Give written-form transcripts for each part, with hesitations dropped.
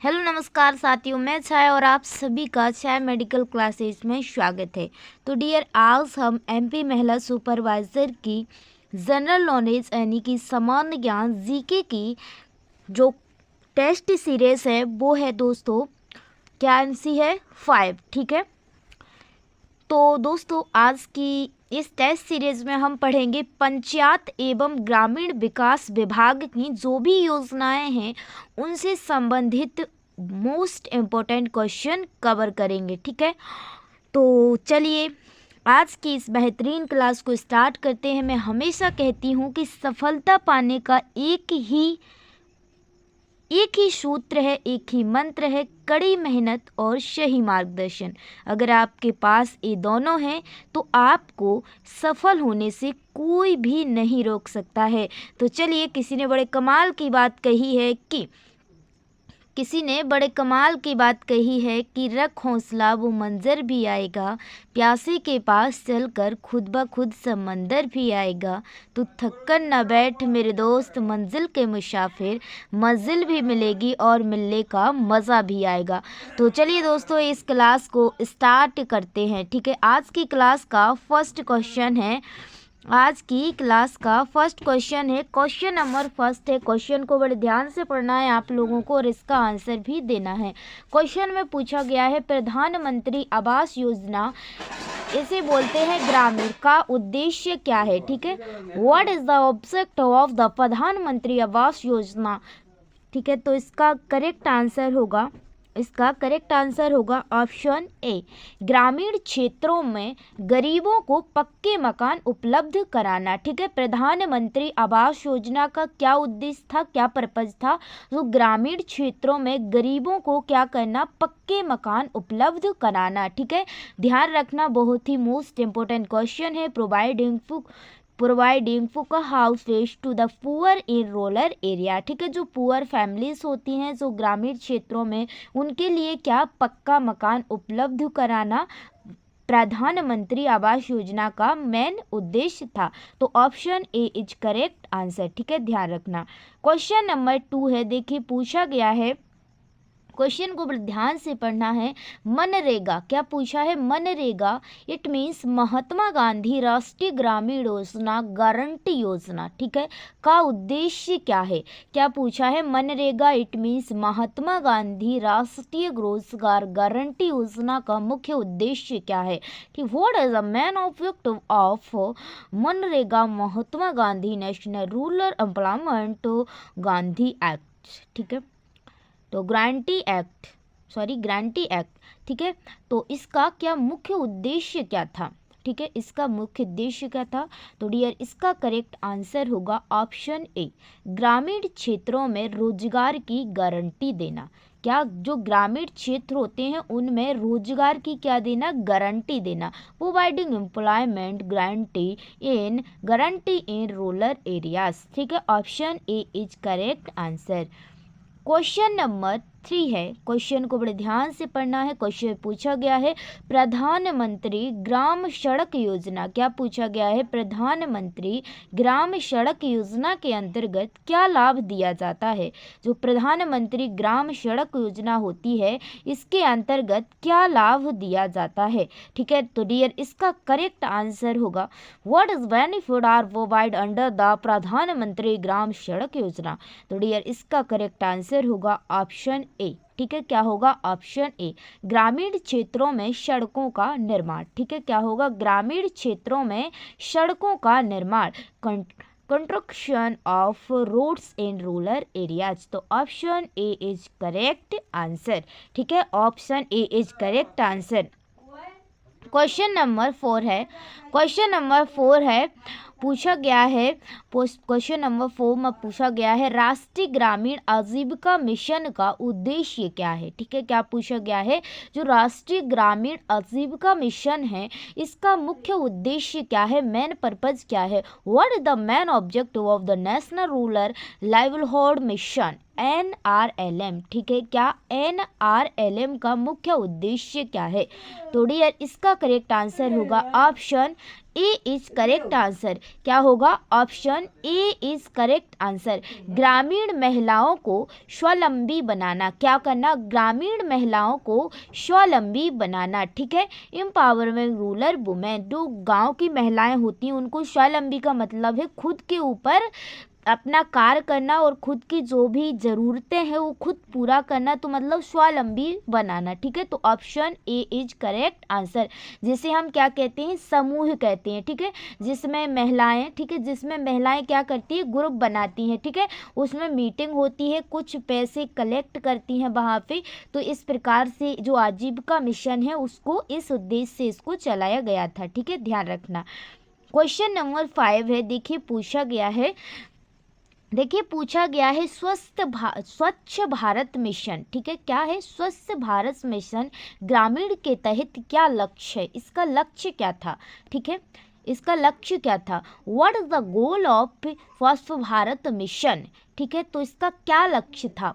Hello नमस्कार साथियों, मैं छाया और आप सभी का छाया मेडिकल क्लासेस में स्वागत है। तो डियर, आज हम एमपी महिला सुपरवाइज़र की जनरल नॉलेज यानी कि सामान्य ज्ञान जीके की जो टेस्ट सीरीज़ है वो है दोस्तों, क्या सी है 5। ठीक है, तो दोस्तों आज की इस टेस्ट सीरीज में हम पढ़ेंगे पंचायत एवं ग्रामीण विकास विभाग की जो भी योजनाएं हैं उनसे संबंधित मोस्ट इम्पोर्टेंट क्वेश्चन कवर करेंगे। ठीक है, तो चलिए आज की इस बेहतरीन क्लास को स्टार्ट करते हैं। मैं हमेशा कहती हूँ कि सफलता पाने का एक ही सूत्र है, एक ही मंत्र है, कड़ी मेहनत और सही मार्गदर्शन। अगर आपके पास ये दोनों हैं तो आपको सफल होने से कोई भी नहीं रोक सकता है। तो चलिए, किसी ने बड़े कमाल की बात कही है कि रख हौसला वो मंजर भी आएगा, प्यासे के पास चलकर खुद ब खुद समंदर भी आएगा। तू थक्कर न बैठ मेरे दोस्त, मंजिल के मुसाफिर, मंजिल भी मिलेगी और मिलने का मज़ा भी आएगा। तो चलिए दोस्तों, इस क्लास को स्टार्ट करते हैं। ठीक है, आज की क्लास का फर्स्ट क्वेश्चन है क्वेश्चन नंबर फर्स्ट है। क्वेश्चन को बड़े ध्यान से पढ़ना है आप लोगों को और इसका आंसर भी देना है। क्वेश्चन में पूछा गया है प्रधानमंत्री आवास योजना, इसे बोलते हैं ग्रामीण, का उद्देश्य क्या है। ठीक है, what is the object of the प्रधानमंत्री आवास योजना। ठीक है, तो इसका करेक्ट आंसर होगा ऑप्शन ए, ग्रामीण क्षेत्रों में गरीबों को पक्के मकान उपलब्ध कराना। ठीक है, प्रधानमंत्री आवास योजना का क्या उद्देश्य था, क्या पर्पज था, तो ग्रामीण क्षेत्रों में गरीबों को क्या करना, पक्के मकान उपलब्ध कराना। ठीक है, ध्यान रखना, बहुत ही मोस्ट इम्पोर्टेंट क्वेश्चन है। Providing pucca houses to the poor in rural area. ठीक है, जो पुअर फैमिलीज होती हैं जो ग्रामीण क्षेत्रों में, उनके लिए क्या पक्का मकान उपलब्ध कराना प्रधानमंत्री आवास योजना का मेन उद्देश्य था। तो option A is correct answer. ठीक है, ध्यान रखना। क्वेश्चन नंबर 2 है, देखिए पूछा गया है, क्वेश्चन को बड़े ध्यान से पढ़ना है। मनरेगा, क्या पूछा है, MNREGA it means Mahatma Gandhi Rashtriya Grameen Yojana guarantee योजना। ठीक है, का उद्देश्य क्या है, क्या पूछा है, मनरेगा इट मीन्स महात्मा गांधी राष्ट्रीय रोजगार गारंटी योजना का मुख्य उद्देश्य क्या है। कि what is the main objective of MNREGA Mahatma Gandhi national rural employment Gandhi act. ठीक है, तो ग्रांटी एक्ट। ठीक है, तो इसका क्या मुख्य उद्देश्य क्या था। ठीक है, इसका मुख्य उद्देश्य क्या था, तो डियर इसका करेक्ट आंसर होगा ऑप्शन ए, ग्रामीण क्षेत्रों में रोजगार की गारंटी देना। क्या जो ग्रामीण क्षेत्र होते हैं उनमें रोजगार की क्या देना, गारंटी देना। प्रोवाइडिंग एम्प्लॉयमेंट गारंटी इन रूरल एरियाज। ठीक है, option A is correct answer. Question number 3 है, क्वेश्चन को बड़े ध्यान से पढ़ना है। क्वेश्चन पूछा गया है प्रधानमंत्री ग्राम सड़क योजना, क्या पूछा गया है, प्रधानमंत्री ग्राम सड़क योजना के अंतर्गत क्या लाभ दिया जाता है। जो प्रधानमंत्री ग्राम सड़क योजना होती है इसके अंतर्गत क्या लाभ दिया जाता है। ठीक है, तो डियर इसका करेक्ट आंसर होगा what is benefit are provide under the Pradhan Mantri Gram Sadak Yojana. तो डियर इसका करेक्ट आंसर होगा ऑप्शन ए। ठीक है, क्या होगा, ऑप्शन ए, ग्रामीण क्षेत्रों में सड़कों का निर्माण। ठीक है, क्या होगा, ग्रामीण क्षेत्रों में सड़कों का निर्माण, construction of roads in rural areas. तो option A is correct answer. ठीक है, option A is correct answer. Question number 4 है, पूछा गया है, क्वेश्चन नंबर 4 में पूछा गया है राष्ट्रीय ग्रामीण आजीविका मिशन का उद्देश्य क्या है। ठीक है, क्या पूछा गया है, जो राष्ट्रीय ग्रामीण आजीविका मिशन है इसका मुख्य उद्देश्य क्या है, मेन पर्पज क्या है। What is the main objective of the national rural livelihood mission NRLM। ठीक है, क्या NRLM का मुख्य उद्देश्य क्या है। तो डियर इसका करेक्ट आंसर होगा option A is correct answer. क्या होगा? Option A is correct answer. ग्रामीण महिलाओं को स्वावलंबी बनाना, क्या करना? ग्रामीण महिलाओं को स्वावलंबी बनाना, ठीक है। एम्पावरमेंट रूरल वुमेन, जो गांव की महिलाएं होती हैं उनको स्वावलंबी का मतलब है खुद के ऊपर अपना कार्य करना और खुद की जो भी ज़रूरतें हैं वो खुद पूरा करना, तो मतलब स्वावलंबी बनाना, ठीक है। तो option A is correct answer, जिसे हम क्या कहते हैं? समूह कहते हैं, ठीक है। जिसमें महिलाएं, ठीक है, जिसमें महिलाएं क्या करती है? ग्रुप बनाती हैं, ठीक है। उसमें मीटिंग होती है, कुछ पैसे कलेक्ट करती हैं वहाँ पे। तो इस प्रकार से जो आजीविका मिशन है उसको इस उद्देश्य से इसको चलाया गया था, ठीक है, ध्यान रखना। क्वेश्चन नंबर 5 है, देखिए पूछा गया है स्वच्छ भारत मिशन, ठीक है। क्या है? स्वच्छ भारत मिशन ग्रामीण के तहत क्या लक्ष्य है? इसका लक्ष्य क्या था, ठीक है। इसका लक्ष्य क्या था? What is the goal of स्वच्छ भारत मिशन, ठीक है। तो इसका क्या लक्ष्य था?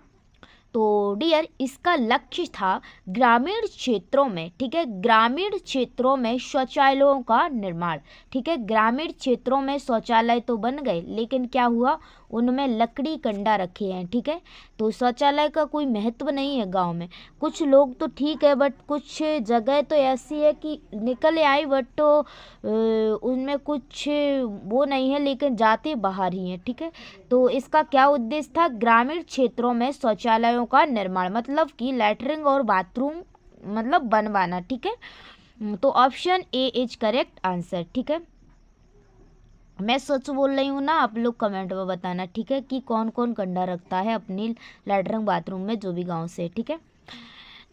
तो डियर, इसका लक्ष्य था ग्रामीण क्षेत्रों में, ठीक है, ग्रामीण क्षेत्रों में शौचालयों का निर्माण, ठीक है। ग्रामीण क्षेत्रों में शौचालय तो बन गए, लेकिन क्या हुआ? उनमें लकड़ी कंडा रखे हैं, ठीक है। तो शौचालय का कोई महत्व नहीं है गांव में। कुछ लोग तो ठीक है, बट कुछ जगह तो ऐसी है कि निकल आई, बट तो उनमें कुछ वो नहीं है, लेकिन जाते बाहर ही हैं, ठीक है। तो इसका क्या उद्देश्य था? ग्रामीण क्षेत्रों में शौचालयों का निर्माण, मतलब कि लैट्रिन और बाथरूम मतलब बनवाना, ठीक है। तो option A is correct answer, ठीक है। मैं सच बोल रही हूँ ना, आप लोग कमेंट में बताना, ठीक है, कि कौन कौन कंडा रखता है अपनी लैट्रिन बाथरूम में, जो भी गांव से, ठीक है।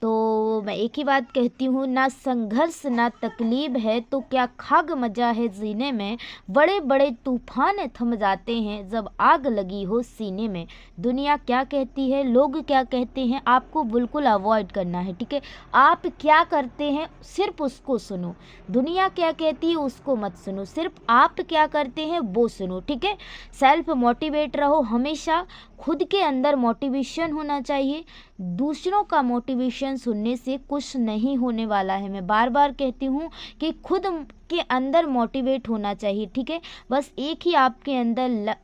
तो मैं एक ही बात कहती हूँ, ना संघर्ष ना तकलीफ है तो क्या खाग मजा है जीने में, बड़े बड़े तूफान थम जाते हैं जब आग लगी हो सीने में। दुनिया क्या कहती है, लोग क्या कहते हैं, आपको बिल्कुल अवॉइड करना है, ठीक है। आप क्या करते हैं सिर्फ उसको सुनो, दुनिया क्या कहती है उसको मत सुनो, सिर्फ आप क्या करते हैं वो सुनो, ठीक है। सेल्फ मोटिवेट रहो हमेशा, खुद के अंदर मोटिवेशन होना चाहिए। दूसरों का मोटिवेशन सुनने से कुछ नहीं होने वाला है। मैं बार बार कहती हूँ कि खुद के अंदर मोटिवेट होना चाहिए, ठीक है। बस एक ही आपके अंदर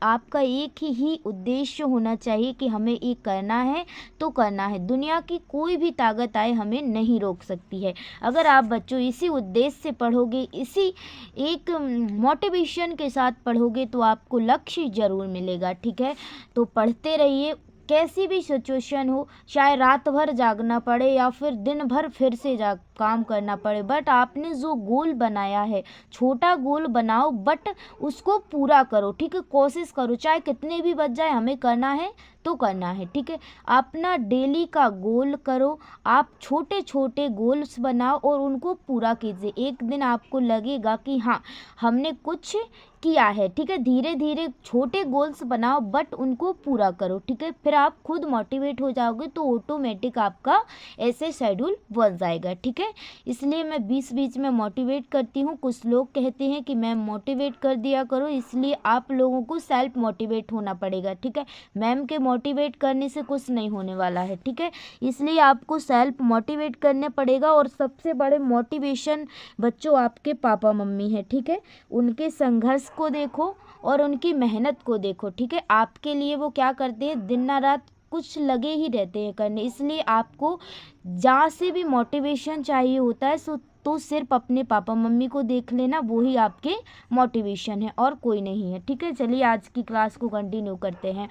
आपका एक ही उद्देश्य होना चाहिए कि हमें ये करना है तो करना है। दुनिया की कोई भी ताकत आए हमें नहीं रोक सकती है। अगर आप बच्चों इसी उद्देश्य से पढ़ोगे, इसी एक मोटिवेशन के साथ पढ़ोगे तो आपको लक्ष्य ज़रूर मिलेगा, ठीक है। तो पढ़ते रहिए, कैसी भी सिचुएशन हो, चाहे रात भर जागना पड़े या फिर दिन भर फिर से काम करना पड़े, बट आपने जो गोल बनाया है, छोटा गोल बनाओ बट उसको पूरा करो, ठीक है। कोशिश करो, चाहे कितने भी बच जाए, हमें करना है तो करना है, ठीक है। अपना डेली का गोल करो, आप छोटे छोटे गोल्स बनाओ और उनको पूरा कीजिए। एक दिन आपको लगेगा कि हाँ हमने कुछ किया है, ठीक है। धीरे धीरे छोटे गोल्स बनाओ बट उनको पूरा करो, ठीक है। फिर आप खुद मोटिवेट हो जाओगे तो ऑटोमेटिक आपका ऐसे शेड्यूल बन जाएगा, ठीक है। इसलिए मैं बीच बीच में मोटिवेट करती हूँ। कुछ लोग कहते हैं कि मैम मोटिवेट कर दिया करो, इसलिए आप लोगों को सेल्फ मोटिवेट होना पड़ेगा, ठीक है। मैम के मोटिवेट करने से कुछ नहीं होने वाला है, ठीक है। इसलिए आपको सेल्फ मोटिवेट करने पड़ेगा। और सबसे बड़े मोटिवेशन बच्चों आपके पापा मम्मी है, ठीक है। उनके संघर्ष को देखो और उनकी मेहनत को देखो, ठीक है। आपके लिए वो क्या करते हैं, दिन रात कुछ लगे ही रहते हैं करने। इसलिए आपको जहाँ से भी मोटिवेशन चाहिए होता है तो सिर्फ अपने पापा मम्मी को देख लेना, वो ही आपके मोटिवेशन है और कोई नहीं है, ठीक है। चलिए आज की क्लास को कंटिन्यू करते हैं।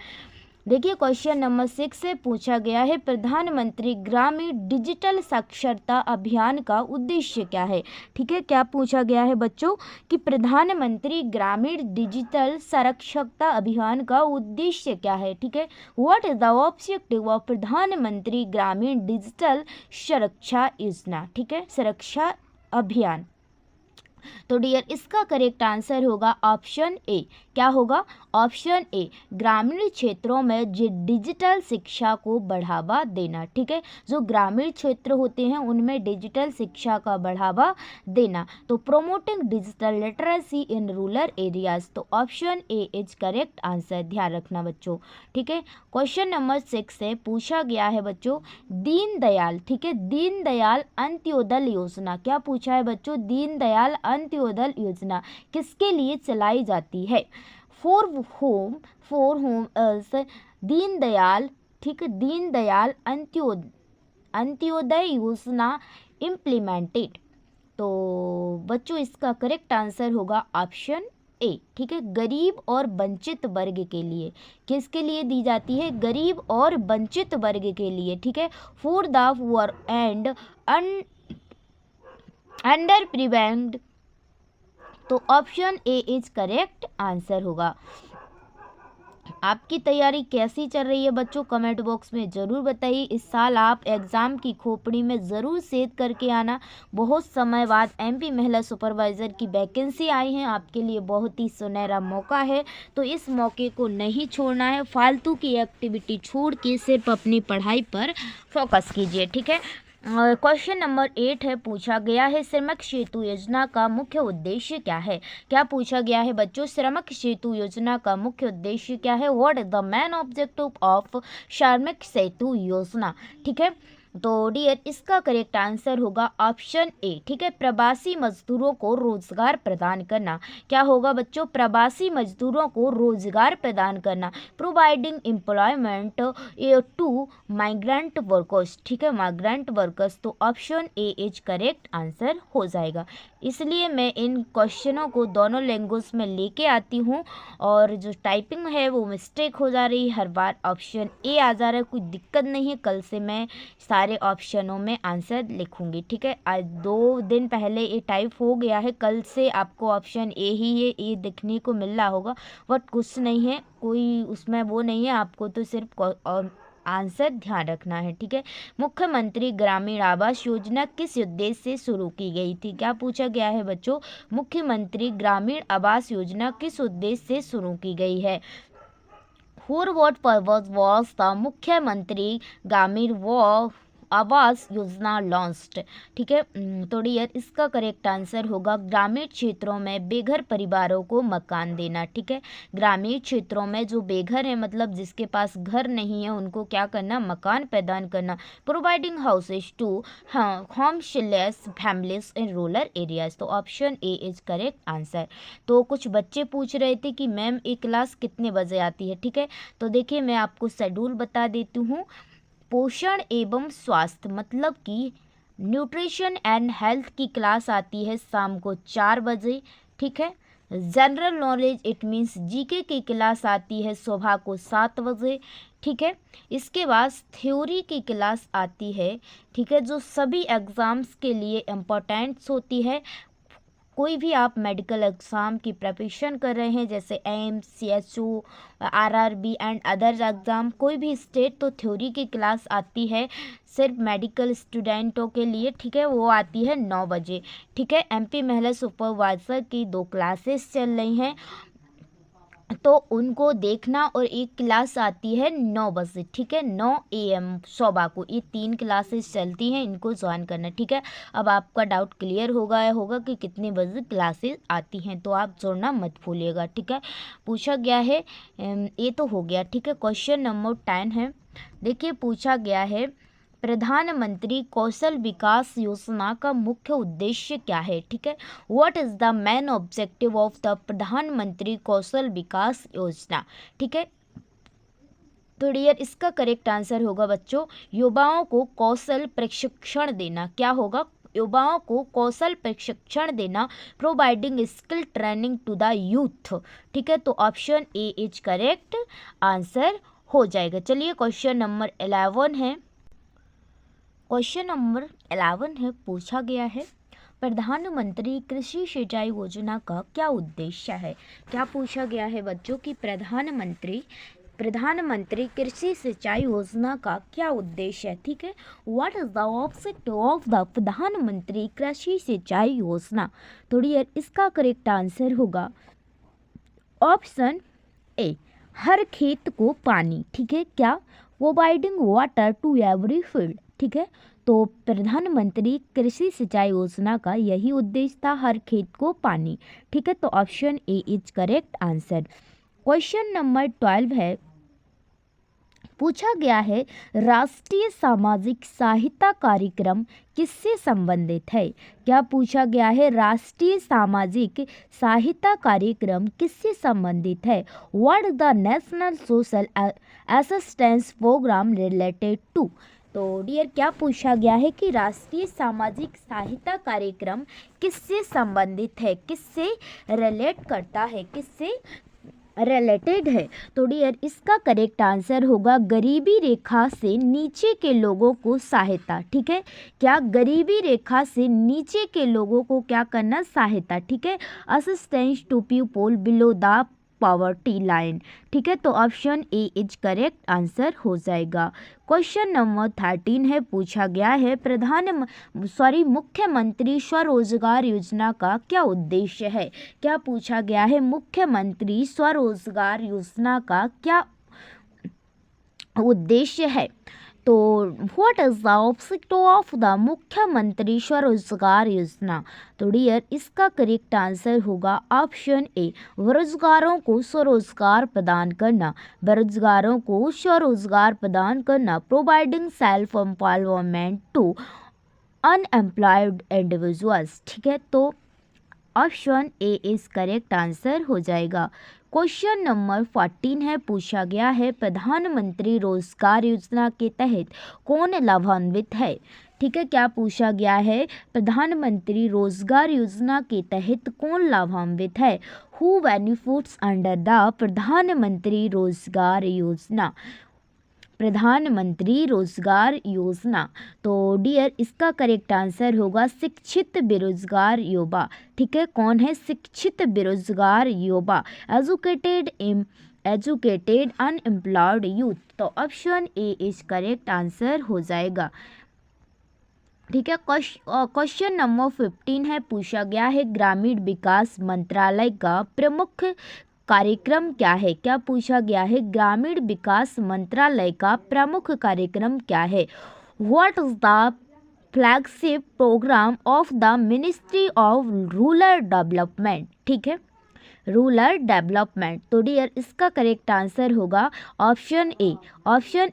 देखिए क्वेश्चन नंबर 6 से पूछा गया है, प्रधानमंत्री ग्रामीण डिजिटल साक्षरता अभियान का उद्देश्य क्या है, ठीक है। क्या पूछा गया है बच्चों कि प्रधानमंत्री ग्रामीण डिजिटल साक्षरता अभियान का उद्देश्य क्या है, ठीक है। What is the objective of प्रधानमंत्री ग्रामीण डिजिटल सुरक्षा योजना, ठीक है, सुरक्षा अभियान। तो डियर इसका करेक्ट आंसर होगा ऑप्शन ए। क्या होगा? ऑप्शन ए ग्रामीण क्षेत्रों में डिजिटल शिक्षा को बढ़ावा देना। ठीक है, जो ग्रामीण क्षेत्र होते हैं उनमें डिजिटल शिक्षा का बढ़ावा देना। तो promoting digital literacy in rural areas, तो option A is correct answer, ध्यान रखना बच्चों। ठीक है, क्वेश्चन नंबर 6 से पूछा गया है बच्चों दीनदयाल, ठीक है, दीनदयाल अंत्योदय योजना, क्या पूछा है बच्चों, दीनदयाल अंत्योदय योजना किसके लिए चलाई जाती है? फॉर होम दीनदयाल, ठीक है, दीनदयाल अंत्योदय योजना इम्प्लीमेंटेड। तो बच्चों इसका करेक्ट आंसर होगा ऑप्शन ए। ठीक है, गरीब और वंचित वर्ग के लिए, किसके लिए दी जाती है? गरीब और वंचित वर्ग के लिए। ठीक है, for the poor and underprivileged, तो option A is correct answer होगा। आपकी तैयारी कैसी चल रही है बच्चों, कमेंट बॉक्स में ज़रूर बताइए। इस साल आप एग्ज़ाम की खोपड़ी में ज़रूर सेव करके आना। बहुत समय बाद एमपी महिला सुपरवाइज़र की वैकेंसी आई है, आपके लिए बहुत ही सुनहरा मौका है, तो इस मौके को नहीं छोड़ना है। फालतू की एक्टिविटी छोड़ के सिर्फ अपनी पढ़ाई पर फोकस कीजिए। ठीक है, क्वेश्चन नंबर 8 है, पूछा गया है श्रमिक सेतु योजना का मुख्य उद्देश्य क्या है? क्या पूछा गया है बच्चों, श्रमिक सेतु योजना का मुख्य उद्देश्य क्या है? What is the main objective of श्रमिक सेतु योजना? ठीक है, तो डियर इसका करेक्ट आंसर होगा ऑप्शन ए। ठीक है, प्रवासी मजदूरों को रोजगार प्रदान करना। क्या होगा बच्चों, प्रवासी मजदूरों को रोजगार प्रदान करना, providing employment to migrant workers. ठीक है, माइग्रेंट वर्कर्स, तो option A is correct answer हो जाएगा। इसलिए मैं इन क्वेश्चनों को दोनों लैंग्वेज में लेके आती हूँ, और जो टाइपिंग है वो मिस्टेक हो जा रही है, हर बार ऑप्शन ए आ जा रहा है, कोई दिक्कत नहीं है, कल से मैं सारे ऑप्शनों में आंसर लिखूंगी। ठीक है, आज 2 दिन पहले ये टाइप हो गया है, कल से आपको ऑप्शन ए ही है ये दिखने को मिल रहा होगा, बट कुछ नहीं है, कोई उसमें वो नहीं है, आपको तो सिर्फ आंसर ध्यान रखना है। ठीक है, मुख्यमंत्री ग्रामीण आवास योजना किस उद्देश्य से शुरू की गई थी? क्या पूछा गया है बच्चों, मुख्यमंत्री ग्रामीण आवास योजना किस उद्देश्य से शुरू की गई है? For what purpose was the मुख्यमंत्री ग्रामीण आवास योजना लॉन्च्ड? ठीक है, तो डियर इसका करेक्ट आंसर होगा ग्रामीण क्षेत्रों में बेघर परिवारों को मकान देना। ठीक है, ग्रामीण क्षेत्रों में जो बेघर है, मतलब जिसके पास घर नहीं है, उनको क्या करना, मकान प्रदान करना, providing houses to homeless families in rural areas, तो option A is correct answer. तो कुछ बच्चे पूछ रहे थे कि मैम ये क्लास कितने बजे आती है? ठीक है, तो देखिए मैं आपको शेड्यूल बता देती हूँ। पोषण एवं स्वास्थ्य मतलब कि न्यूट्रिशन एंड हेल्थ की क्लास आती है शाम को 4 बजे। ठीक है, general knowledge it means GK की क्लास आती है सुबह को 7 बजे। ठीक है, इसके बाद थ्योरी की क्लास आती है, ठीक है, जो सभी एग्ज़ाम्स के लिए इम्पोर्टेंट्स होती है। कोई भी आप मेडिकल एग्ज़ाम की प्रिपरेशन कर रहे हैं, जैसे AIIMS, CHO, RRB and other exam, कोई भी स्टेट, तो थ्योरी की क्लास आती है सिर्फ मेडिकल स्टूडेंटों के लिए। ठीक है, वो आती है 9 बजे। ठीक है, MP महिला सुपरवाइज़र की 2 क्लासेस चल रही हैं, तो उनको देखना, और एक क्लास आती है 9 बजे। ठीक है, 9 AM सुबह को, ये 3 क्लासेस चलती हैं, इनको ज्वाइन करना। ठीक है, अब आपका डाउट क्लियर होगा कि कितने बजे क्लासेस आती हैं, तो आप जोड़ना मत भूलिएगा। ठीक है, पूछा गया है, ये तो हो गया। ठीक है, क्वेश्चन नंबर 10 है, देखिए पूछा गया है प्रधानमंत्री कौशल विकास योजना का मुख्य उद्देश्य क्या है? ठीक है, what is the main objective of the प्रधानमंत्री कौशल विकास योजना? ठीक है, तो डियर इसका करेक्ट आंसर होगा बच्चों युवाओं को कौशल प्रशिक्षण देना। क्या होगा? युवाओं को कौशल प्रशिक्षण देना, providing skill training to the youth. ठीक है, तो option A is correct answer हो जाएगा। चलिए क्वेश्चन नंबर 11 है, क्वेश्चन नंबर 11 है, पूछा गया है प्रधानमंत्री कृषि सिंचाई योजना का क्या उद्देश्य है? क्या पूछा गया है बच्चों कि प्रधानमंत्री कृषि सिंचाई योजना का क्या उद्देश्य है? ठीक है, what is the objective of the Pradhan Mantri Krishi Sinchai Yojana? तो डियर इसका करेक्ट आंसर होगा ऑप्शन ए, हर खेत को पानी, ठीक है, क्या, providing water to every field, ठीक है। तो प्रधानमंत्री कृषि सिंचाई योजना का यही उद्देश्य था, हर खेत को पानी, ठीक है। तो option A is correct answer. Question number 12 है, पूछा गया है राष्ट्रीय सामाजिक सहायता कार्यक्रम किससे संबंधित है। क्या पूछा गया है, राष्ट्रीय सामाजिक सहायता कार्यक्रम किससे संबंधित है। What is the national social assistance programme related to. तो डियर क्या पूछा गया है कि राष्ट्रीय सामाजिक सहायता कार्यक्रम किससे संबंधित है, किससे रिलेट करता है, किससे रिलेटेड है। तो डियर इसका करेक्ट आंसर होगा गरीबी रेखा से नीचे के लोगों को सहायता, ठीक है। क्या, गरीबी रेखा से नीचे के लोगों को क्या करना, सहायता, ठीक है। Assistance to people below the poverty line, ठीक है। तो option A is correct answer हो जाएगा। क्वेश्चन नंबर 13 है, पूछा गया है मुख्यमंत्री स्वरोजगार योजना का क्या उद्देश्य है। क्या पूछा गया है, मुख्यमंत्री स्वरोजगार योजना का क्या उद्देश्य है। तो what is the objective of the मुख्यमंत्री स्वरोजगार योजना। तो डियर इसका करेक्ट आंसर होगा ऑप्शन ए, बेरोजगारों को स्वरोजगार प्रदान करना, बेरोजगारों को स्वरोजगार प्रदान करना, providing self employment to unemployed individuals, ठीक है। तो option A is correct answer हो जाएगा। क्वेश्चन नंबर 14 है, पूछा गया है प्रधानमंत्री रोजगार योजना के तहत कौन लाभान्वित है, ठीक है। क्या पूछा गया है, प्रधानमंत्री रोजगार योजना के तहत कौन लाभान्वित है। हु बेनिफिट्स अंडर द प्रधानमंत्री रोजगार योजना, प्रधानमंत्री रोजगार योजना। तो डियर इसका करेक्ट आंसर होगा शिक्षित बेरोजगार युवा, ठीक है। कौन है, शिक्षित बेरोजगार युवा, एजुकेटेड अनएम्प्लॉयड यूथ। तो option A is correct answer हो जाएगा, ठीक है। क्वेश्चन नंबर 15 है, पूछा गया है ग्रामीण विकास मंत्रालय का प्रमुख कार्यक्रम क्या है। क्या पूछा गया है, ग्रामीण विकास मंत्रालय का प्रमुख कार्यक्रम क्या है। What is the flagship programme of the ministry of rural development, ठीक है, रूरल डेवलपमेंट। तो डियर इसका करेक्ट आंसर होगा ऑप्शन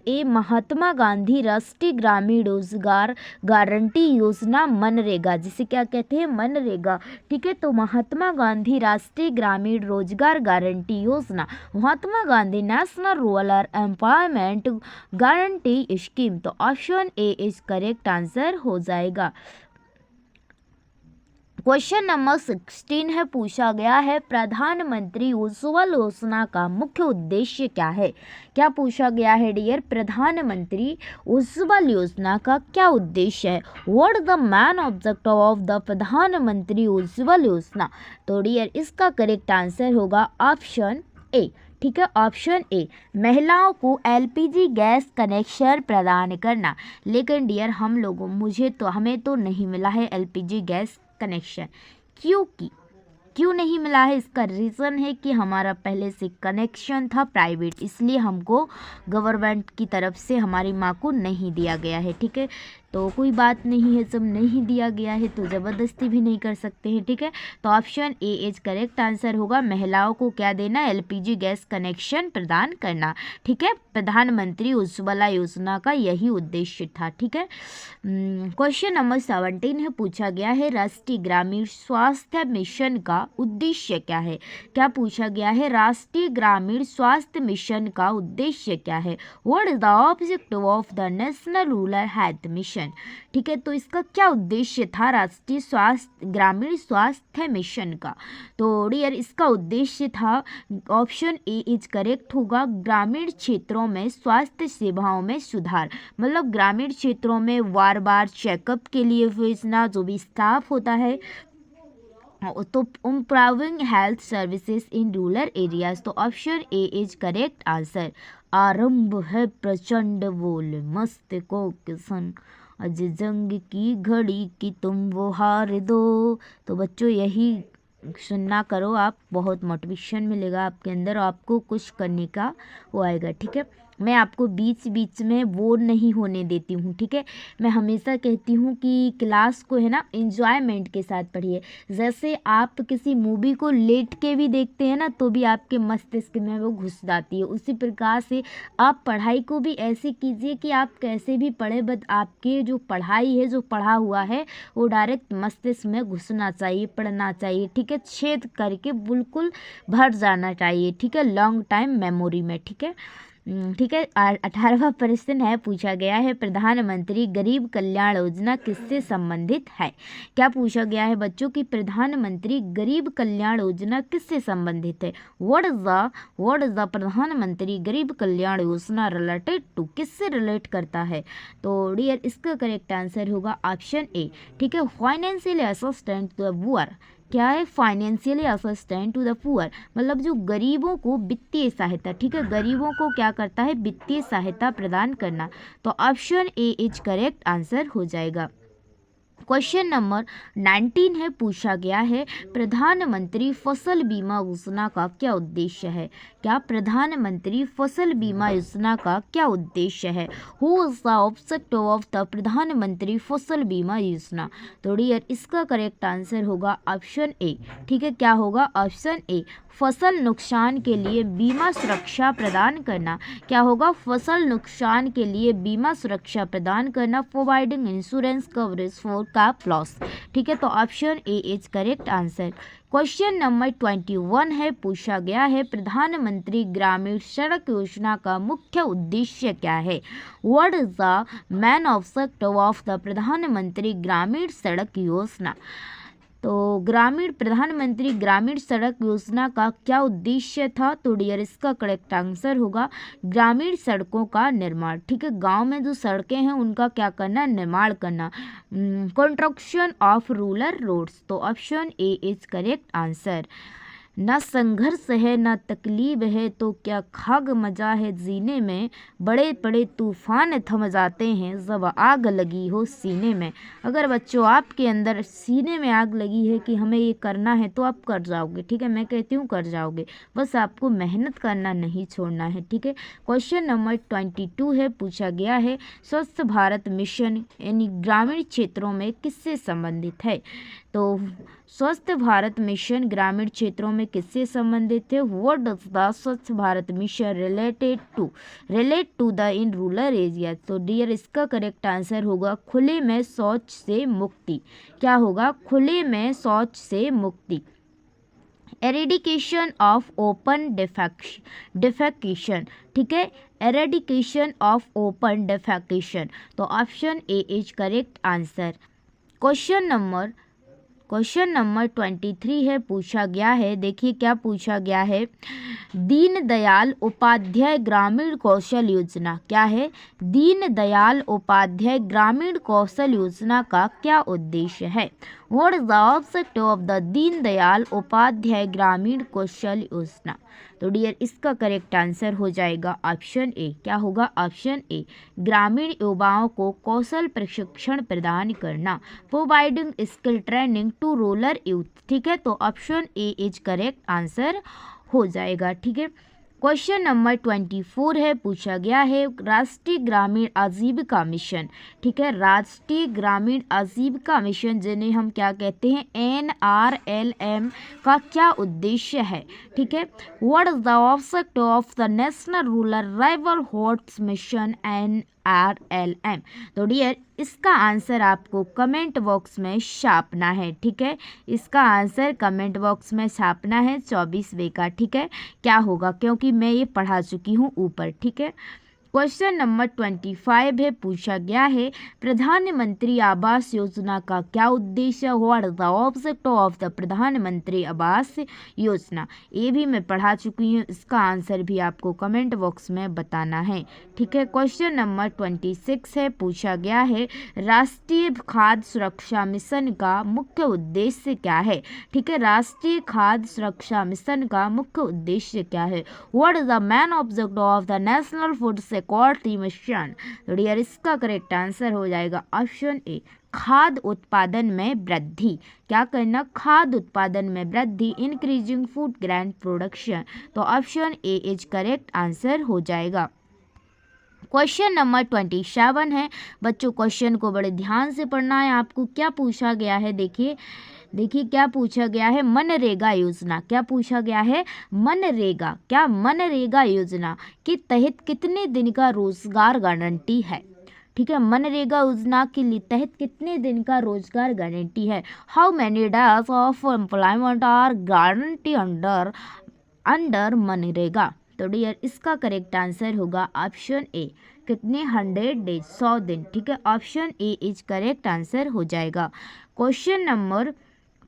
ए महात्मा गांधी राष्ट्रीय ग्रामीण रोजगार गारंटी योजना मनरेगा, जिसे क्या कहते हैं, मनरेगा, ठीक है। तो महात्मा गांधी राष्ट्रीय ग्रामीण रोजगार गारंटी योजना, Mahatma Gandhi national rural employment guarantee scheme. तो option A is correct answer हो जाएगा। क्वेश्चन नंबर 16 है, पूछा गया है प्रधानमंत्री उज्ज्वल योजना का मुख्य उद्देश्य क्या है। क्या पूछा गया है डियर, प्रधानमंत्री उज्ज्वल योजना का क्या उद्देश्य है। What the main objective of the प्रधानमंत्री उज्ज्वल योजना। तो डियर इसका करेक्ट आंसर होगा ऑप्शन ए, ठीक है। ऑप्शन ए, महिलाओं को एलपीजी गैस कनेक्शन प्रदान करना। लेकिन डियर हमें तो नहीं मिला है एलपीजी गैस कनेक्शन, क्यों नहीं मिला है, इसका रीज़न है कि हमारा पहले से कनेक्शन था प्राइवेट, इसलिए हमको गवर्नमेंट की तरफ से हमारी माँ को नहीं दिया गया है, ठीक है। तो कोई बात नहीं है, जब नहीं दिया गया है तो ज़बरदस्ती भी नहीं कर सकते हैं, ठीक है। तो option A is correct answer होगा, महिलाओं को क्या देना, एलपीजी गैस कनेक्शन प्रदान करना, ठीक है। प्रधानमंत्री उज्ज्वला योजना का यही उद्देश्य था, ठीक है। क्वेश्चन नंबर 17 है, पूछा गया है राष्ट्रीय ग्रामीण स्वास्थ्य मिशन का उद्देश्य क्या है। क्या पूछा गया है, राष्ट्रीय ग्रामीण स्वास्थ्य मिशन का उद्देश्य क्या है। What is the objective of the national rural health mission, ठीक है। तो इसका क्या उद्देश्य था राष्ट्रीय ग्रामीण स्वास्थ्य मिशन का। तो डियर इसका उद्देश्य था, ऑप्शन ए इज करेक्ट होगा, ग्रामीण क्षेत्रों में स्वास्थ्य सेवाओं में सुधार, मतलब ग्रामीण क्षेत्रों में बार बार चेकअप के लिए भेजना, जो भी स्टाफ होता है, तो improving health services in rural areas. तो option A is correct answer. आरंभ है प्रचंड बोल मस्तकों के सन, आज जंग की घड़ी की तुम वो हार दो। तो बच्चों यही सुनना करो आप, बहुत मोटिवेशन मिलेगा आपके अंदर और आपको कुछ करने का वो आएगा। ठीक है, मैं आपको बीच बीच में बोर नहीं होने देती हूँ। ठीक है, मैं हमेशा कहती हूँ कि क्लास को है ना एंजॉयमेंट के साथ पढ़िए। जैसे आप किसी मूवी को लेट के भी देखते हैं ना तो भी आपके मस्तिष्क में वो घुस जाती है, उसी प्रकार से आप पढ़ाई को भी ऐसे कीजिए कि आप कैसे भी पढ़े बट आपके जो पढ़ाई है, जो पढ़ा हुआ है वो डायरेक्ट मस्तिष्क में घुसना चाहिए, पढ़ना चाहिए। ठीक है, छेद करके बिल्कुल भर जाना चाहिए। ठीक है, लॉन्ग टाइम मेमोरी में। ठीक है। ठीक है, 18वां प्रश्न है, पूछा गया है प्रधानमंत्री गरीब कल्याण योजना किससे संबंधित है। क्या पूछा गया है बच्चों की प्रधानमंत्री गरीब कल्याण योजना किससे संबंधित है। व्हाट इज द प्रधानमंत्री गरीब कल्याण योजना रिलेटेड टू, किससे रिलेट करता है। तो डियर इसका करेक्ट आंसर होगा ऑप्शन ए। ठीक है, financial assistant to the poor. क्या है, financially assistant to the poor, मतलब जो गरीबों को वित्तीय सहायता। ठीक है, गरीबों को क्या करता है, वित्तीय सहायता प्रदान करना। तो option A is correct answer हो जाएगा। क्वेश्चन नंबर 19 है, पूछा गया है प्रधानमंत्री फसल बीमा योजना का क्या उद्देश्य है। क्या प्रधानमंत्री फसल बीमा योजना का क्या उद्देश्य है। Who is the objective of the प्रधानमंत्री फसल बीमा योजना। तो डियर इसका करेक्ट आंसर होगा ऑप्शन ए। ठीक है, क्या होगा, ऑप्शन ए, फसल नुकसान के लिए बीमा सुरक्षा प्रदान करना। क्या होगा, फसल नुकसान के लिए बीमा सुरक्षा प्रदान करना, providing insurance coverage for cap loss. ठीक है, तो option A is correct answer. Question number 21 है, पूछा गया है प्रधानमंत्री ग्रामीण सड़क योजना का मुख्य उद्देश्य क्या है। What is the main objective of the प्रधानमंत्री ग्रामीण सड़क योजना। तो प्रधानमंत्री ग्रामीण सड़क योजना का क्या उद्देश्य था। तो डियर इसका करेक्ट आंसर होगा ग्रामीण सड़कों का निर्माण। ठीक है, गांव में जो सड़कें हैं उनका क्या करना, निर्माण करना, कंस्ट्रक्शन ऑफ रूरल रोड्स। तो option A is correct answer. न संघर्ष है न तकलीफ है तो क्या खाग मजा है जीने में, बड़े बड़े तूफान थम जाते हैं जब आग लगी हो सीने में। अगर बच्चों आपके अंदर सीने में आग लगी है कि हमें ये करना है तो आप कर जाओगे। ठीक है, मैं कहती हूँ कर जाओगे, बस आपको मेहनत करना नहीं छोड़ना है। ठीक है, क्वेश्चन नंबर 22 है, पूछा गया है स्वच्छ भारत मिशन यानी ग्रामीण क्षेत्रों में किससे संबंधित है। तो स्वच्छ भारत मिशन ग्रामीण क्षेत्रों में किससे संबंधित है। What does the Swachh Bharat mission relate to the in rural area. तो डियर इसका करेक्ट आंसर होगा खुले में शौच से मुक्ति। क्या होगा, खुले में शौच से मुक्ति। Eradication of open defecation. ठीक है, एरेडिकेशन ऑफ ओपन डिफेकेशन। तो option A is correct answer. Question number 23 है, पूछा गया है, देखिए क्या पूछा गया है, दीनदयाल उपाध्याय ग्रामीण कौशल योजना। क्या है, दीनदयाल उपाध्याय ग्रामीण कौशल योजना का क्या उद्देश्य है। What is the objective of the Deendayal Upadhyaya Grameen Kaushal योजना। तो डियर इसका करेक्ट आंसर हो जाएगा ऑप्शन ए। क्या होगा, ऑप्शन ए, ग्रामीण युवाओं को कौशल प्रशिक्षण प्रदान करना, providing skill training to rural youth. ठीक है, तो option A is correct answer हो जाएगा। ठीक है, क्वेश्चन नंबर 24 है, पूछा गया है राष्ट्रीय ग्रामीण आजीविका मिशन। ठीक है, राष्ट्रीय ग्रामीण आजीविका मिशन जिन्हें हम क्या कहते हैं, NRLM का क्या उद्देश्य है। ठीक है, what is the objective of the national rural livelihood mission NRLM। तो डियर इसका आंसर आपको कमेंट बॉक्स में छापना है। ठीक है, इसका आंसर कमेंट बॉक्स में छापना है 24वें का। ठीक है, क्या होगा, क्योंकि मैं ये पढ़ा चुकी हूँ ऊपर। ठीक है, क्वेश्चन नंबर 25 है, पूछा गया है प्रधानमंत्री आवास योजना का क्या उद्देश्य। What is the objective of the प्रधानमंत्री आवास योजना। ये भी मैं पढ़ा चुकी हूँ, इसका आंसर भी आपको कमेंट बॉक्स में बताना है। ठीक है, क्वेश्चन नंबर 26 है, पूछा गया है राष्ट्रीय खाद्य सुरक्षा मिशन का मुख्य उद्देश्य क्या है। ठीक है, राष्ट्रीय खाद्य सुरक्षा मिशन का मुख्य उद्देश्य क्या है। What is the main objective of the national food security mission. तो डियर इसका करेक्ट आंसर हो जाएगा ऑप्शन ए, खाद्य उत्पादन में वृद्धि। क्या करना? खाद्य उत्पादन में वृद्धि, इंक्रीजिंग फूड ग्रेन प्रोडक्शन। तो option A is correct answer हो जाएगा। क्वेश्चन नंबर 27 है बच्चों, क्वेश्चन को बड़े ध्यान से पढ़ना है आपको। क्या पूछा गया है? देखिए क्या पूछा गया है। मनरेगा योजना। क्या पूछा गया है? मनरेगा। क्या मनरेगा योजना के तहत कितने दिन का रोजगार गारंटी है? ठीक है, मनरेगा योजना के तहत कितने दिन का रोजगार गारंटी है? How many days of employment are guarantee under मनरेगा। तो डियर इसका करेक्ट आंसर होगा ऑप्शन ए, कितने? 100 डेज, 100 दिन। ठीक है, option A is correct answer हो जाएगा। क्वेश्चन नंबर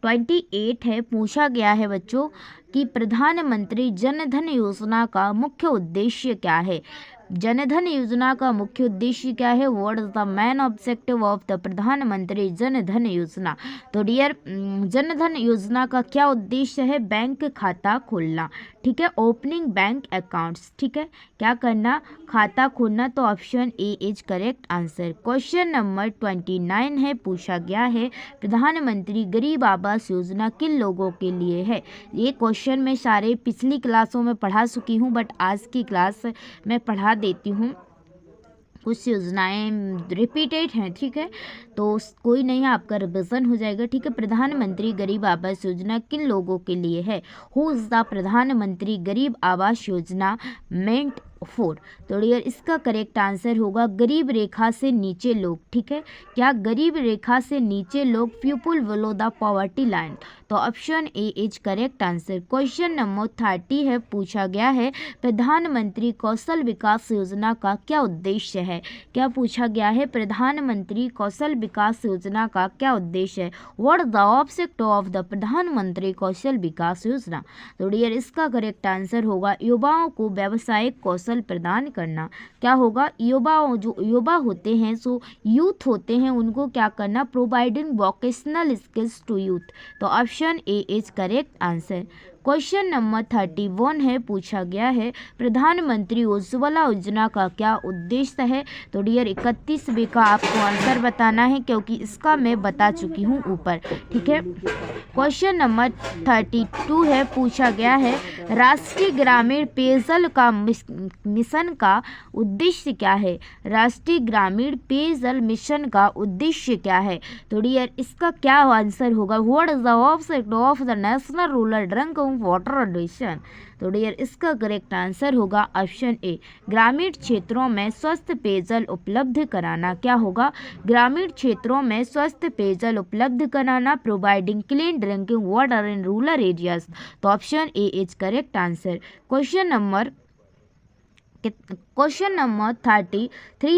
28 है, पूछा गया है बच्चों कि प्रधानमंत्री जनधन योजना का मुख्य उद्देश्य क्या है? जनधन योजना का मुख्य उद्देश्य क्या है? What is the main objective of the प्रधानमंत्री जनधन योजना। तो डियर जनधन योजना का क्या उद्देश्य है? बैंक खाता खोलना। ठीक है, ओपनिंग बैंक अकाउंट्स। ठीक है, क्या करना? खाता खोलना। तो option A is correct answer. Question number 29 है, पूछा गया है प्रधानमंत्री गरीब आवास योजना किन लोगों के लिए है? ये क्वेश्चन मैं सारे पिछली क्लासों में पढ़ा चुकी हूँ, बट आज की क्लास में पढ़ा देती हूँ। कुछ योजनाएं रिपीटेड हैं। ठीक है, तो कोई नहीं, आपका रिविजन हो जाएगा। ठीक है, प्रधानमंत्री गरीब आवास योजना किन लोगों के लिए है? हु इज द प्रधानमंत्री गरीब आवास योजना मेंट फॉर। तो डियर इसका करेक्ट आंसर होगा गरीब रेखा से नीचे लोग। ठीक है, क्या? गरीब रेखा से नीचे लोग, people below the poverty line. तो option A is correct answer. Question number 30 है, पूछा गया है प्रधानमंत्री कौशल विकास योजना का क्या उद्देश्य है? क्या पूछा गया है? प्रधानमंत्री कौशल विकास योजना का क्या उद्देश्य है? What the objective of the प्रधानमंत्री कौशल विकास योजना। तो डियर इसका करेक्ट आंसर होगा युवाओं को व्यावसायिक कौशल प्रदान करना। क्या होगा? युवाओं, जो युवा होते हैं, सो यूथ होते हैं, उनको क्या करना? Providing vocational skills to youth. तो option A is correct answer. Question number 31 है, पूछा गया है प्रधानमंत्री उज्ज्वला योजना का क्या उद्देश्य है? तो डियर 31 का आपको आंसर बताना है, क्योंकि इसका मैं बता चुकी हूँ ऊपर। ठीक है, क्वेश्चन नंबर 32 है, पूछा गया है राष्ट्रीय ग्रामीण पेयजल का मिशन का उद्देश्य क्या है? राष्ट्रीय ग्रामीण पेयजल मिशन का उद्देश्य क्या है? तो डियर इसका क्या आंसर होगा? What is the objective of the national rural drinking water mission. तो डियर इसका करेक्ट आंसर होगा ऑप्शन ए, ग्रामीण क्षेत्रों में स्वस्थ पेयजल उपलब्ध कराना। क्या होगा? ग्रामीण क्षेत्रों में स्वस्थ पेयजल उपलब्ध कराना, providing clean drinking water in rural areas. तो option A is correct answer. Question number 33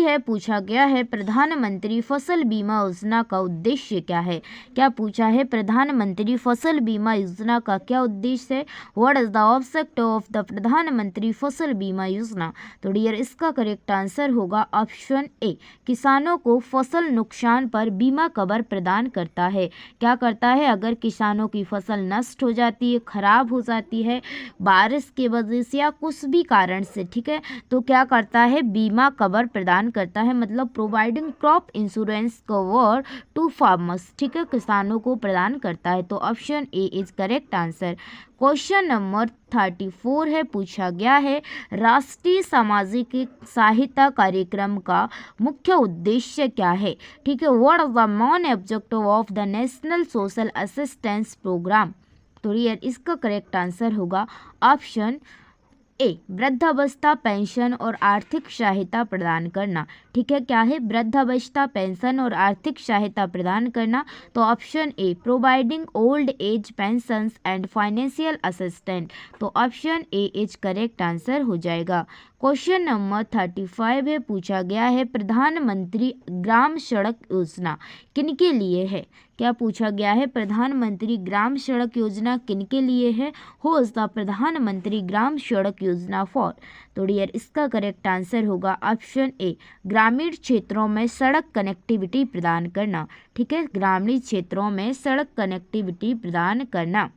है, पूछा गया है प्रधानमंत्री फसल बीमा योजना का उद्देश्य क्या है? क्या पूछा है? प्रधानमंत्री फसल बीमा योजना का क्या उद्देश्य है? What is the objective of the प्रधानमंत्री फसल बीमा योजना। तो डियर इसका करेक्ट आंसर होगा ऑप्शन ए, किसानों को फसल नुकसान पर बीमा कवर प्रदान करता है। क्या करता है? अगर किसानों की फसल नष्ट हो जाती है, खराब हो जाती है बारिश की वजह से या कुछ भी कारण से, ठीक है, तो क्या करता है? बीमा कवर प्रदान करता है, मतलब providing crop insurance cover to farmers. ठीक है, किसानों को प्रदान करता है। तो option A is correct answer. Question number 34 है, पूछा गया है राष्ट्रीय सामाजिक सहायता कार्यक्रम का मुख्य उद्देश्य क्या है? ठीक है, what is the main objective of the national social assistance program. तो यार इसका करेक्ट आंसर होगा ऑप्शन ए, वृद्धावस्था पेंशन और आर्थिक सहायता प्रदान करना। ठीक है, क्या है? वृद्धावस्था पेंशन और आर्थिक सहायता प्रदान करना। तो option A, providing old age pensions and financial assistant. तो option A is correct answer हो जाएगा। क्वेश्चन नंबर 35 है, पूछा गया है प्रधानमंत्री ग्राम सड़क योजना किनके लिए है? क्या पूछा गया है? प्रधानमंत्री ग्राम सड़क योजना किनके लिए है? Who is the Pradhan Mantri Gram Sadak योजना फॉर। तो डियर इसका करेक्ट आंसर होगा ऑप्शन ए, ग्रामीण क्षेत्रों में सड़क कनेक्टिविटी प्रदान करना। ठीक है, ग्रामीण क्षेत्रों में सड़क कनेक्टिविटी प्रदान करना।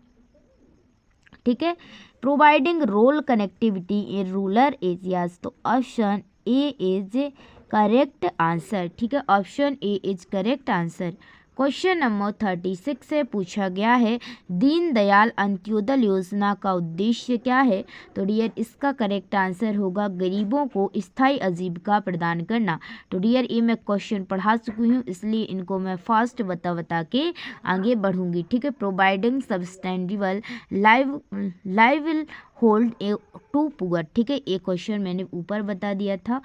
ठीक है, providing road connectivity in rural areas. तो option A is correct answer. ठीक है, option A is correct answer. Question number 36 से पूछा गया है दीनदयाल अंत्योदय योजना का उद्देश्य क्या है। तो डियर इसका करेक्ट आंसर होगा गरीबों को स्थायी आजीविका प्रदान करना। तो डियर ये मैं क्वेश्चन पढ़ा चुकी हूँ, इसलिए इनको मैं फास्ट बता के आगे बढ़ूंगी। ठीक है, providing sustainable livelihood to poor. ठीक है, ये क्वेश्चन मैंने ऊपर बता दिया था।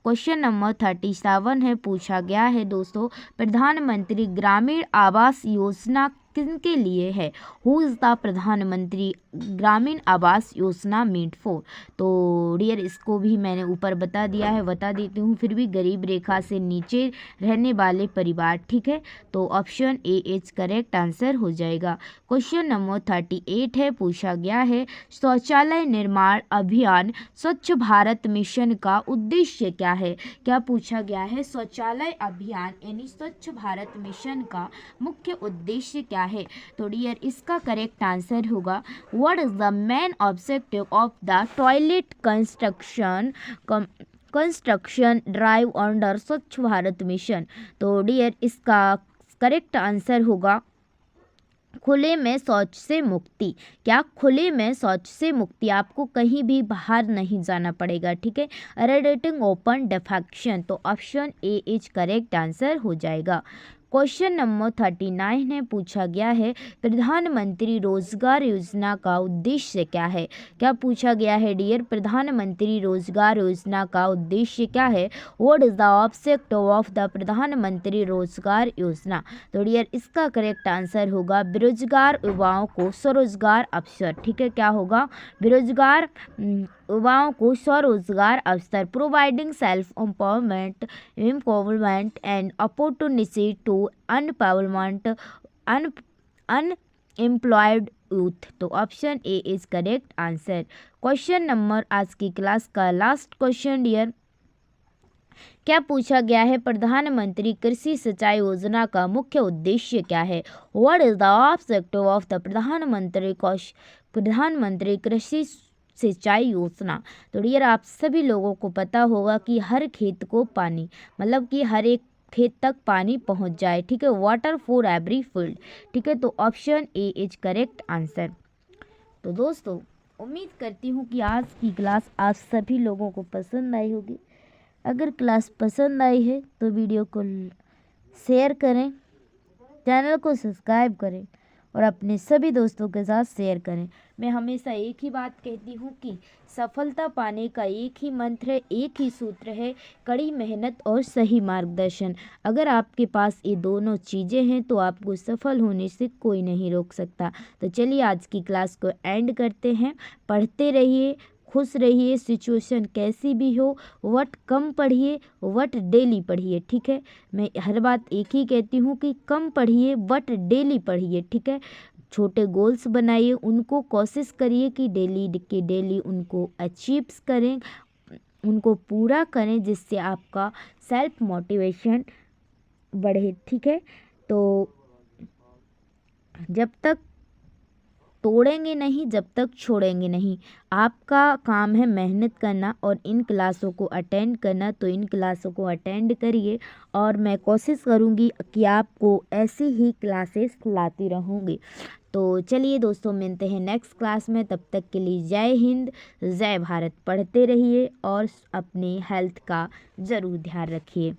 क्वेश्चन नंबर 37 है, पूछा गया है दोस्तों प्रधानमंत्री ग्रामीण आवास योजना किनके लिए है। हु इज़ द प्रधानमंत्री ग्रामीण आवास योजना मेड फॉर। तो डियर इसको भी मैंने ऊपर बता दिया है, बता देती हूँ फिर भी, गरीब रेखा से नीचे रहने वाले परिवार। ठीक है, तो option A is correct answer हो जाएगा। क्वेश्चन नंबर 38 है, पूछा गया है शौचालय निर्माण अभियान स्वच्छ भारत मिशन का उद्देश्य क्या है। क्या पूछा गया है, शौचालय अभियान यानी स्वच्छ भारत मिशन का मुख्य उद्देश्य क्या है। तो डियर इसका करेक्ट आंसर होगा what is the main objective of the toilet construction drive under स्वच्छ भारत मिशन। तो डियर इसका करेक्ट आंसर होगा खुले में शौच से मुक्ति। क्या खुले में शौच से मुक्ति, आपको कहीं भी बाहर नहीं जाना पड़ेगा। ठीक है, एरेडिटिंग ओपन डेफेक्शन। तो option A is correct answer हो जाएगा। क्वेश्चन नंबर 39 है, पूछा गया है प्रधानमंत्री रोजगार योजना का उद्देश्य क्या है। क्या पूछा गया है डियर प्रधानमंत्री रोजगार योजना का उद्देश्य क्या है। What is the objective of the प्रधानमंत्री रोजगार योजना। तो डियर इसका करेक्ट आंसर होगा बेरोजगार युवाओं को स्वरोजगार अवसर। ठीक है, क्या होगा, बेरोजगार युवाओं को स्वरोजगार अवसर, providing self empowerment and opportunity to unemployed youth. तो option A is correct answer. Question number आज की क्लास का लास्ट क्वेश्चन डियर, क्या पूछा गया है प्रधानमंत्री कृषि सिंचाई योजना का मुख्य उद्देश्य क्या है। What is the objective of the Pradhan Mantri Krishi Sinchai Yojana. तो डियर आप सभी लोगों को पता होगा कि हर खेत को पानी, मतलब कि हर एक खेत तक पानी पहुंच जाए। ठीक है, वाटर फॉर एवरी फील्ड। ठीक है, तो option A is correct answer. तो दोस्तों उम्मीद करती हूँ कि आज की क्लास आप सभी लोगों को पसंद आई होगी। अगर क्लास पसंद आई है तो वीडियो को शेयर करें, चैनल को सब्सक्राइब करें और अपने सभी दोस्तों के साथ शेयर करें। मैं हमेशा एक ही बात कहती हूँ कि सफलता पाने का एक ही मंत्र है, एक ही सूत्र है, कड़ी मेहनत और सही मार्गदर्शन। अगर आपके पास ये दोनों चीज़ें हैं तो आपको सफल होने से कोई नहीं रोक सकता। तो चलिए आज की क्लास को एंड करते हैं। पढ़ते रहिए, खुश रहिए, सिचुएशन कैसी भी हो, वट कम पढ़िए, वट डेली पढ़िए। ठीक है, मैं हर बात एक ही कहती हूँ कि कम पढ़िए वट डेली पढ़िए। ठीक है, छोटे गोल्स बनाइए, उनको कोशिश करिए कि डेली के डेली उनको अचीव्स करें, उनको पूरा करें, जिससे आपका सेल्फ मोटिवेशन बढ़े। ठीक है, तो जब तक तोड़ेंगे नहीं, जब तक छोड़ेंगे नहीं। आपका काम है मेहनत करना और इन क्लासों को अटेंड करना। तो इन क्लासों को अटेंड करिए और मैं कोशिश करूँगी कि आपको ऐसी ही क्लासेस लाती रहूँगी। तो चलिए दोस्तों मिलते हैं नेक्स्ट क्लास में, तब तक के लिए जय हिंद, जय भारत। पढ़ते रहिए और अपने हेल्थ का ज़रूर ध्यान रखिए।